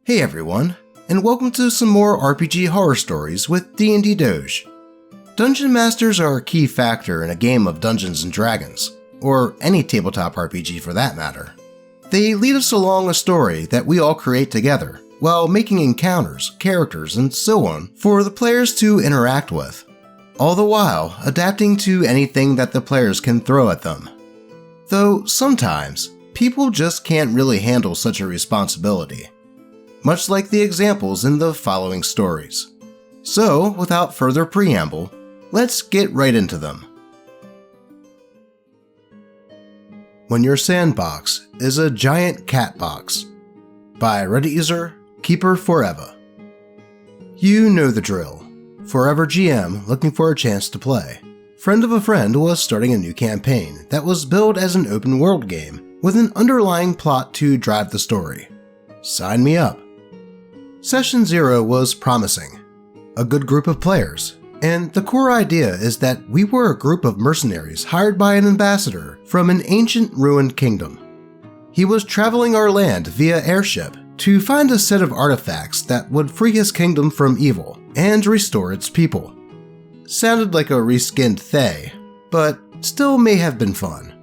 Hey everyone, and welcome to some more RPG horror stories with DnD Doge. Dungeon Masters are a key factor in a game of Dungeons & Dragons, or any tabletop RPG for that matter. They lead us along a story that we all create together, while making encounters, characters, and so on for the players to interact with, all the while adapting to anything that the players can throw at them. Though sometimes, people just can't really handle such a responsibility, much like the examples in the following stories. So, without further preamble, let's get right into them. When Your Sandbox is a Giant Cat Box, by Reddit user Keeper Forever. You know the drill. Forever GM looking for a chance to play. Friend of a friend was starting a new campaign that was billed as an open world game with an underlying plot to drive the story. Sign me up. Session 0 was promising. A good group of players, and the core idea is that we were a group of mercenaries hired by an ambassador from an ancient ruined kingdom. He was traveling our land via airship to find a set of artifacts that would free his kingdom from evil and restore its people. Sounded like a reskinned Thay, but still may have been fun.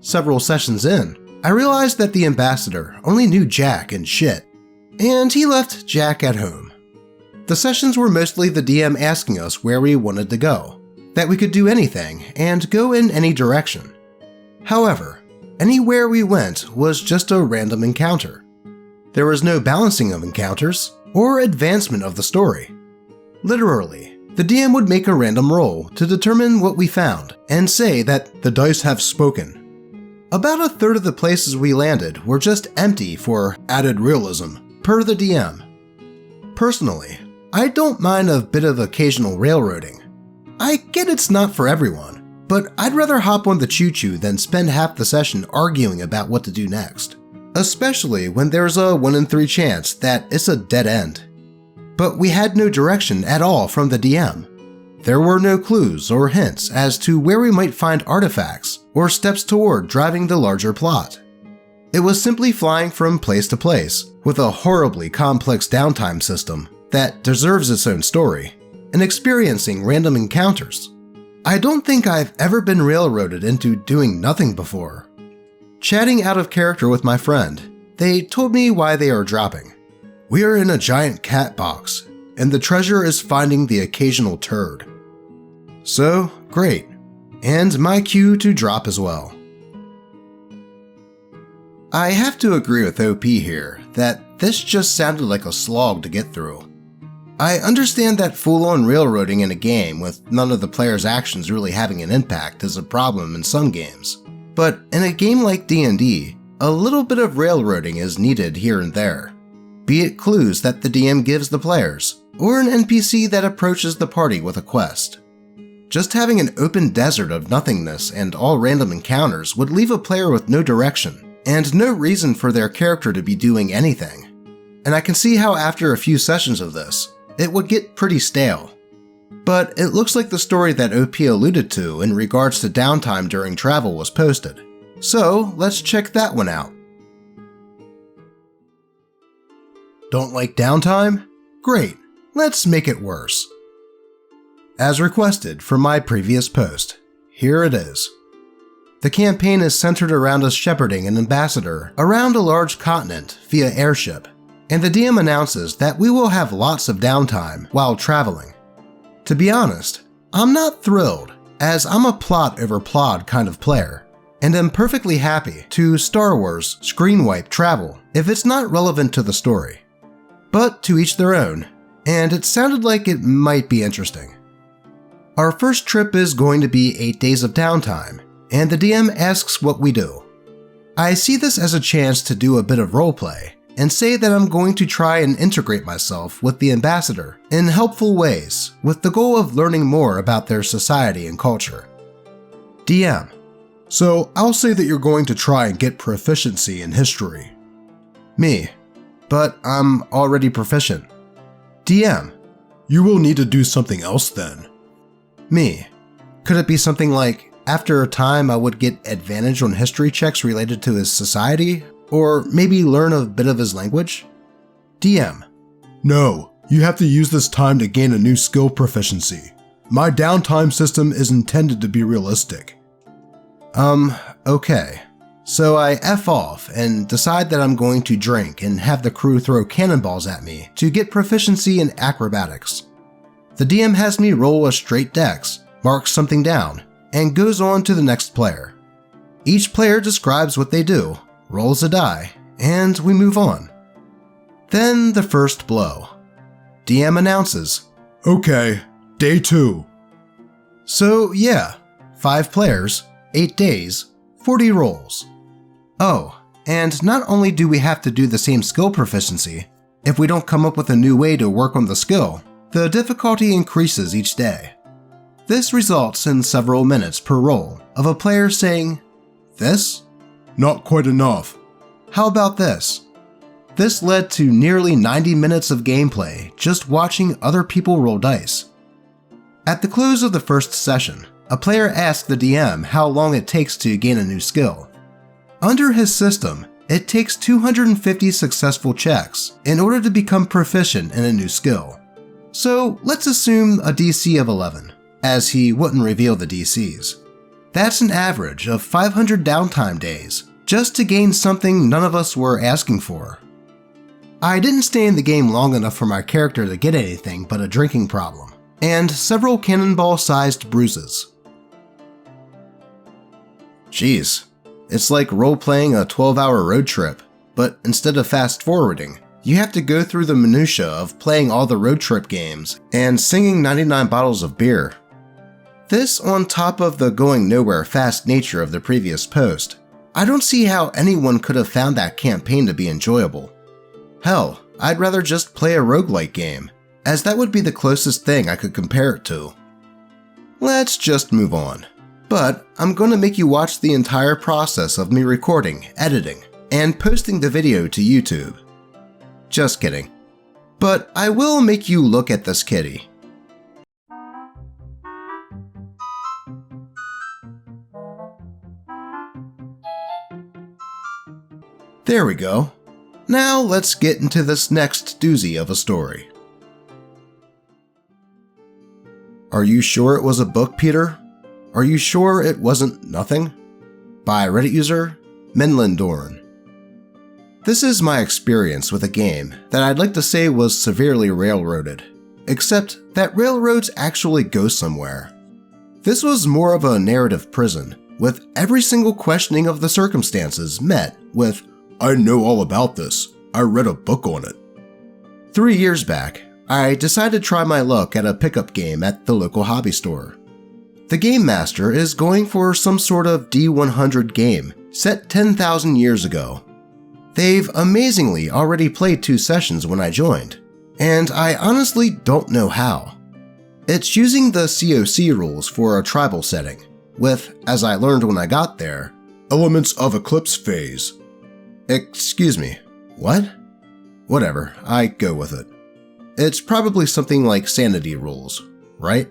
Several sessions in, I realized that the ambassador only knew Jack and shit, and he left Jack at home. The sessions were mostly the DM asking us where we wanted to go, that we could do anything and go in any direction. However, anywhere we went was just a random encounter. There was no balancing of encounters or advancement of the story. Literally, the DM would make a random roll to determine what we found and say that the dice have spoken. About a third of the places we landed were just empty for added realism, per the DM. Personally, I don't mind a bit of occasional railroading. I get it's not for everyone, but I'd rather hop on the choo-choo than spend half the session arguing about what to do next, especially when there's a 1 in 3 chance that it's a dead end. But we had no direction at all from the DM. There were no clues or hints as to where we might find artifacts or steps toward driving the larger plot. It was simply flying from place to place with a horribly complex downtime system that deserves its own story, and experiencing random encounters. I don't think I've ever been railroaded into doing nothing before. Chatting out of character with my friend, they told me why they are dropping. We are in a giant cat box, and the treasure is finding the occasional turd. So, great, and my cue to drop as well. I have to agree with OP here that this just sounded like a slog to get through. I understand that full-on railroading in a game with none of the player's actions really having an impact is a problem in some games, but in a game like D&D, a little bit of railroading is needed here and there, be it clues that the DM gives the players, or an NPC that approaches the party with a quest. Just having an open desert of nothingness and all random encounters would leave a player with no direction, and no reason for their character to be doing anything. And I can see how after a few sessions of this, it would get pretty stale. But it looks like the story that OP alluded to in regards to downtime during travel was posted. So let's check that one out. Don't like downtime? Great, let's make it worse. As requested from my previous post, here it is. The campaign is centered around us shepherding an ambassador around a large continent via airship, and the DM announces that we will have lots of downtime while traveling. To be honest, I'm not thrilled, as I'm a plot over plod kind of player, and am perfectly happy to Star Wars screen wipe travel if it's not relevant to the story. But to each their own, and it sounded like it might be interesting. Our first trip is going to be 8 days of downtime, and the DM asks what we do. I see this as a chance to do a bit of roleplay, and say that I'm going to try and integrate myself with the ambassador in helpful ways, with the goal of learning more about their society and culture. DM: So I'll say that you're going to try and get proficiency in history. Me: But I'm already proficient. DM: You will need to do something else then. Me: Could it be something like, after a time I would get advantage on history checks related to his society, or maybe learn a bit of his language? DM: No, you have to use this time to gain a new skill proficiency. My downtime system is intended to be realistic. Okay. So I F off and decide that I'm going to drink and have the crew throw cannonballs at me to get proficiency in acrobatics. The DM has me roll a straight dex, marks something down, and goes on to the next player. Each player describes what they do, rolls a die, and we move on. Then the first blow. DM announces, "Okay, day 2. So yeah, 5 players, 8 days, 40 rolls. Oh, and not only do we have to do the same skill proficiency, if we don't come up with a new way to work on the skill, the difficulty increases each day. This results in several minutes per roll of a player saying, "This? Not quite enough. How about this?" This led to nearly 90 minutes of gameplay just watching other people roll dice. At the close of the first session, a player asked the DM how long it takes to gain a new skill. Under his system, it takes 250 successful checks in order to become proficient in a new skill. So let's assume a DC of 11, as he wouldn't reveal the DCs. That's an average of 500 downtime days, just to gain something none of us were asking for. I didn't stay in the game long enough for my character to get anything but a drinking problem, and several cannonball-sized bruises. Jeez, it's like role-playing a 12-hour road trip, but instead of fast-forwarding, you have to go through the minutia of playing all the road trip games and singing 99 bottles of beer. This on top of the going nowhere fast nature of the previous post, I don't see how anyone could have found that campaign to be enjoyable. Hell, I'd rather just play a roguelike game, as that would be the closest thing I could compare it to. Let's just move on. But I'm going to make you watch the entire process of me recording, editing, and posting the video to YouTube. Just kidding. But I will make you look at this kitty. There we go. Now let's get into this next doozy of a story. Are you sure it was a book, Peter? Are you sure it wasn't nothing? By Reddit user, Menlin Dorn. This is my experience with a game that I'd like to say was severely railroaded, except that railroads actually go somewhere. This was more of a narrative prison, with every single questioning of the circumstances met with, "I know all about this. I read a book on it." 3 years back, I decided to try my luck at a pickup game at the local hobby store. The game master is going for some sort of D100 game set 10,000 years ago. They've amazingly already played 2 sessions when I joined, and I honestly don't know how. It's using the COC rules for a tribal setting, with, as I learned when I got there, elements of eclipse phase. Excuse me, what? Whatever, I go with it. It's probably something like sanity rules, right?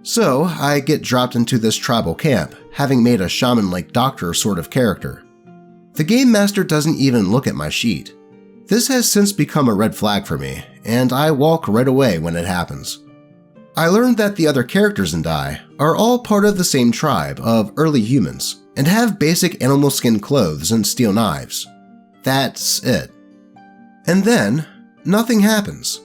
So I get dropped into this tribal camp, having made a shaman-like doctor sort of character. The game master doesn't even look at my sheet. This has since become a red flag for me, and I walk right away when it happens. I learned that the other characters in Die are all part of the same tribe of early humans, and have basic animal skin clothes and steel knives. That's it. And then, nothing happens.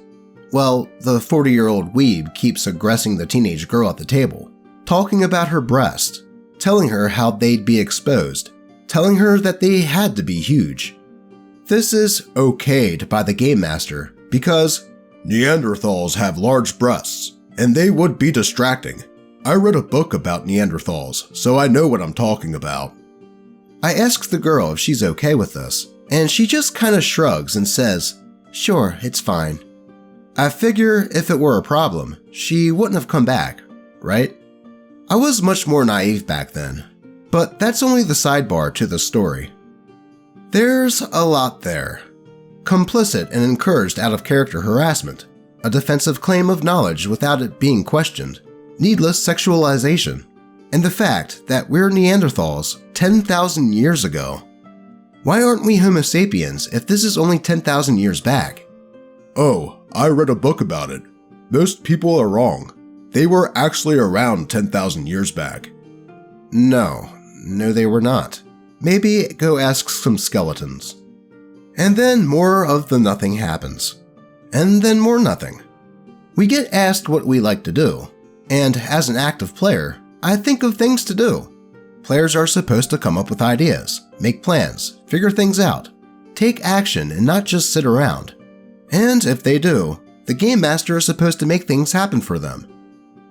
Well, the 40-year-old weeb keeps aggressing the teenage girl at the table, talking about her breast, telling her how they'd be exposed, telling her that they had to be huge. This is okayed by the game master because Neanderthals have large breasts, and they would be distracting. I read a book about Neanderthals, so I know what I'm talking about. I ask the girl if she's okay with this, and she just kinda shrugs and says, "Sure, it's fine." I figure if it were a problem, she wouldn't have come back, right? I was much more naive back then, but that's only the sidebar to the story. There's a lot there. Complicit and encouraged out-of-character harassment, a defensive claim of knowledge without it being questioned, needless sexualization, and the fact that we're Neanderthals 10,000 years ago. Why aren't we Homo sapiens if this is only 10,000 years back? Oh, I read a book about it. Most people are wrong. They were actually around 10,000 years back. No, they were not. Maybe go ask some skeletons. And then more of the nothing happens. And then more nothing. We get asked what we like to do. And as an active player, I think of things to do. Players are supposed to come up with ideas, make plans, figure things out, take action and not just sit around. And if they do, the game master is supposed to make things happen for them.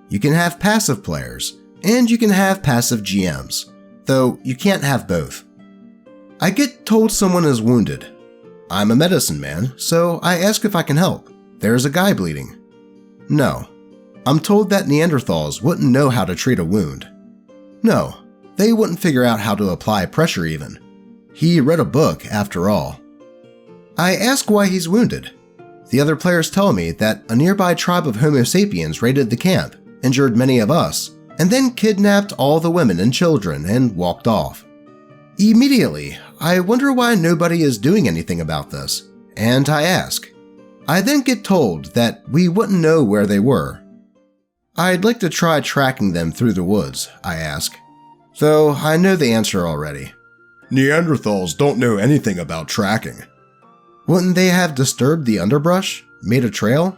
You can have passive players, and you can have passive GMs, though you can't have both. I get told someone is wounded. I'm a medicine man, so I ask if I can help. There's a guy bleeding. No. I'm told that Neanderthals wouldn't know how to treat a wound. No, they wouldn't figure out how to apply pressure even. He read a book, after all. I ask why he's wounded. The other players tell me that a nearby tribe of Homo sapiens raided the camp, injured many of us, and then kidnapped all the women and children and walked off. Immediately, I wonder why nobody is doing anything about this, and I ask. I then get told that we wouldn't know where they were. I'd like to try tracking them through the woods, I ask, though I know the answer already. Neanderthals don't know anything about tracking. Wouldn't they have disturbed the underbrush? Made a trail?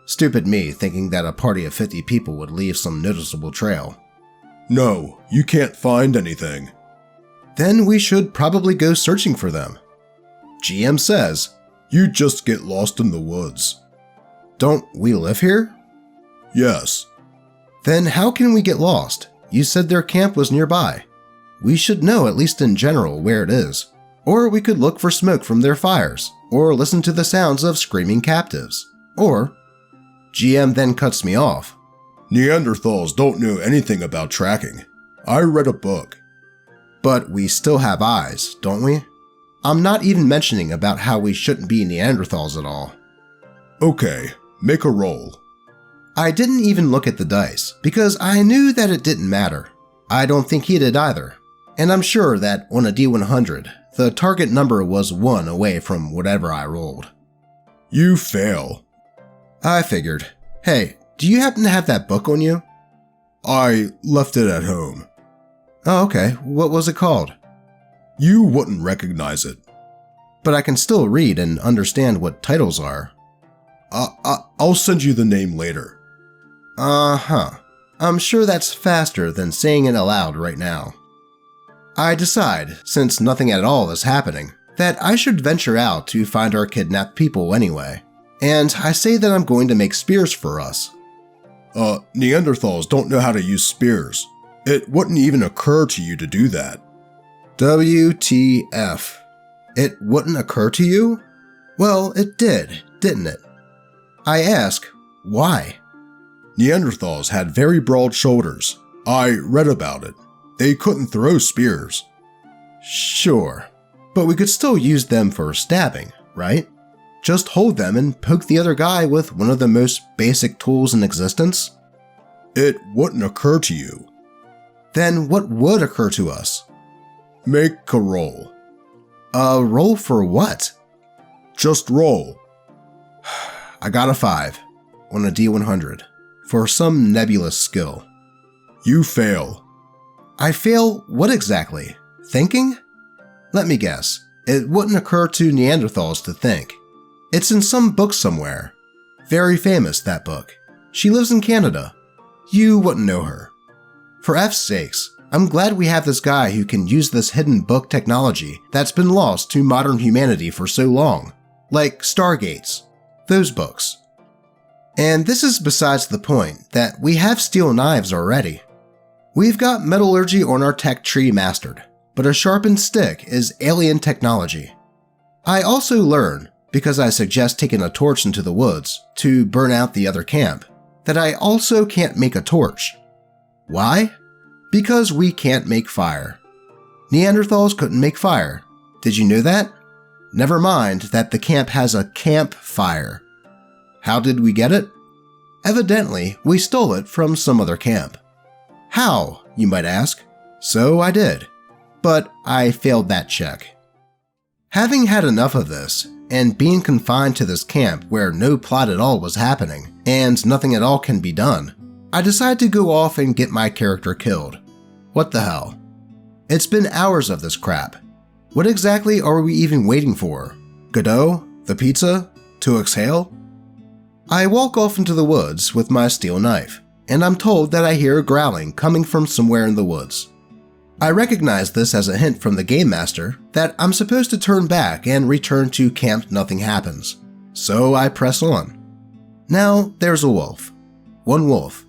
Stupid me thinking that a party of 50 people would leave some noticeable trail. No, you can't find anything. Then we should probably go searching for them. GM says, you just get lost in the woods. Don't we live here? Yes. Then how can we get lost? You said their camp was nearby. We should know at least in general where it is. Or we could look for smoke from their fires, or listen to the sounds of screaming captives. Or, GM then cuts me off. Neanderthals don't know anything about tracking. I read a book. But we still have eyes, don't we? I'm not even mentioning about how we shouldn't be Neanderthals at all. Okay, make a roll. I didn't even look at the dice, because I knew that it didn't matter. I don't think he did either. And I'm sure that on a D100, the target number was 1 away from whatever I rolled. You fail. I figured. Hey, do you happen to have that book on you? I left it at home. Oh, okay. What was it called? You wouldn't recognize it. But I can still read and understand what titles are. I'll send you the name later. Uh-huh. I'm sure that's faster than saying it aloud right now. I decide, since nothing at all is happening, that I should venture out to find our kidnapped people anyway. And I say that I'm going to make spears for us. Neanderthals don't know how to use spears. It wouldn't even occur to you to do that. WTF. It wouldn't occur to you? Well, it did, didn't it? I ask, why? Neanderthals had very broad shoulders. I read about it. They couldn't throw spears. Sure, but we could still use them for stabbing, right? Just hold them and poke the other guy with one of the most basic tools in existence? It wouldn't occur to you. Then what would occur to us? Make a roll. A roll for what? Just roll. I got a 5 on a D100 for some nebulous skill. You fail. I fail what exactly? Thinking? Let me guess. It wouldn't occur to Neanderthals to think. It's in some book somewhere. Very famous, that book. She lives in Canada. You wouldn't know her. For F's sakes, I'm glad we have this guy who can use this hidden book technology that's been lost to modern humanity for so long. Like Stargates. Those books. And this is besides the point that we have steel knives already. We've got metallurgy on our tech tree mastered, but a sharpened stick is alien technology. I also learn, because I suggest taking a torch into the woods to burn out the other camp, that I also can't make a torch. Why? Because we can't make fire. Neanderthals couldn't make fire. Did you know that? Never mind that the camp has a campfire. How did we get it? Evidently, we stole it from some other camp. How, you might ask? So I did. But I failed that check. Having had enough of this, and being confined to this camp where no plot at all was happening, and nothing at all can be done, I decide to go off and get my character killed. What the hell? It's been hours of this crap. What exactly are we even waiting for? Godot? The pizza? To exhale? I walk off into the woods with my steel knife, and I'm told that I hear a growling coming from somewhere in the woods. I recognize this as a hint from the game master that I'm supposed to turn back and return to Camp Nothing Happens, so I press on. Now there's a wolf. One wolf.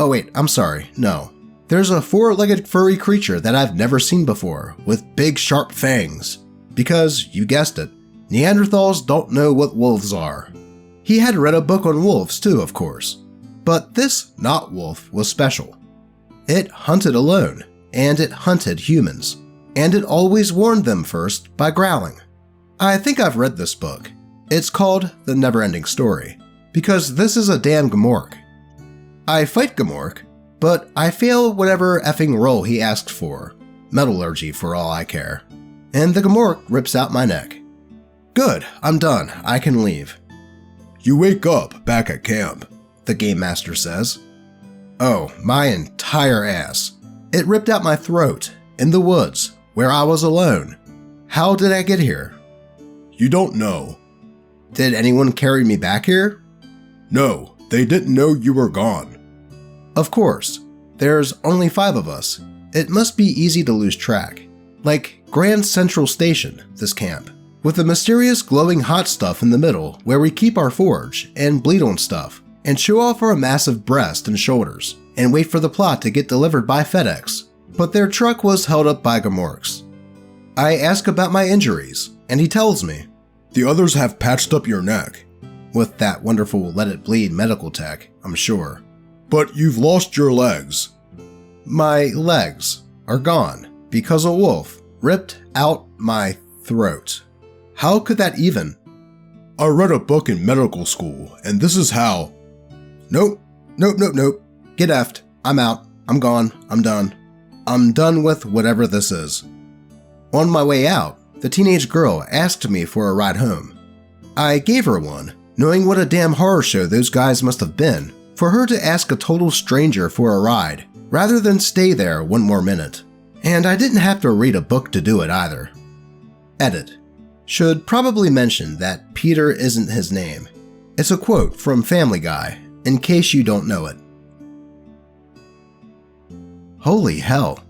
Oh wait, I'm sorry, no. There's a four-legged furry creature that I've never seen before with big sharp fangs, because, you guessed it, Neanderthals don't know what wolves are. He had read a book on wolves too, of course, but this not wolf was special. It hunted alone. And it hunted humans, and it always warned them first by growling. I think I've read this book. It's called The Never-Ending Story, because this is a damn Gmork. I fight Gmork, but I fail whatever effing roll he asked for, metallurgy for all I care, and the Gmork rips out my neck. Good, I'm done, I can leave. You wake up back at camp, the game master says. Oh, my entire ass. It ripped out my throat, in the woods, where I was alone. How did I get here? You don't know. Did anyone carry me back here? No, they didn't know you were gone. Of course. There's only 5 of us. It must be easy to lose track. Like Grand Central Station, this camp, with the mysterious glowing hot stuff in the middle where we keep our forge and bleed on stuff, and show off our massive breast and shoulders, and wait for the plot to get delivered by FedEx, but their truck was held up by Gmorks. I ask about my injuries, and he tells me, the others have patched up your neck. With that wonderful let it bleed medical tech, I'm sure. But you've lost your legs. My legs are gone because a wolf ripped out my throat. How could that even? I read a book in medical school, and this is how. Nope. Get effed. I'm out. I'm gone. I'm done. I'm done with whatever this is. On my way out, the teenage girl asked me for a ride home. I gave her one, knowing what a damn horror show those guys must have been for her to ask a total stranger for a ride rather than stay there one more minute. And I didn't have to read a book to do it either. Edit. Should probably mention that Peter isn't his name. It's a quote from Family Guy, in case you don't know it. Holy hell.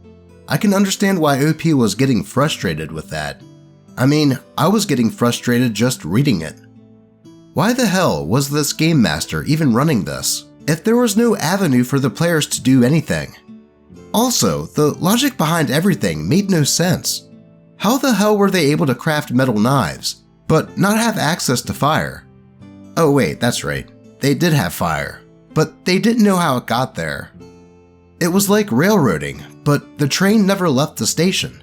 I can understand why OP was getting frustrated with that. I mean, I was getting frustrated just reading it. Why the hell was this game master even running this, if there was no avenue for the players to do anything? Also, the logic behind everything made no sense. How the hell were they able to craft metal knives, but not have access to fire? Oh wait, that's right. They did have fire, but they didn't know how it got there. It was like railroading, but the train never left the station.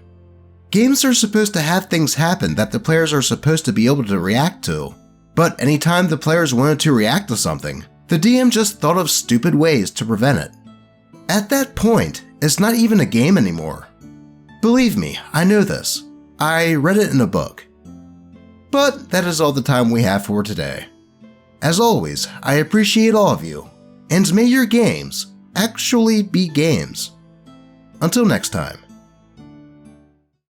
Games are supposed to have things happen that the players are supposed to be able to react to, but anytime the players wanted to react to something, the DM just thought of stupid ways to prevent it. At that point, it's not even a game anymore. Believe me, I know this. I read it in a book. But that is all the time we have for today. As always, I appreciate all of you, and may your games actually be games. Until next time.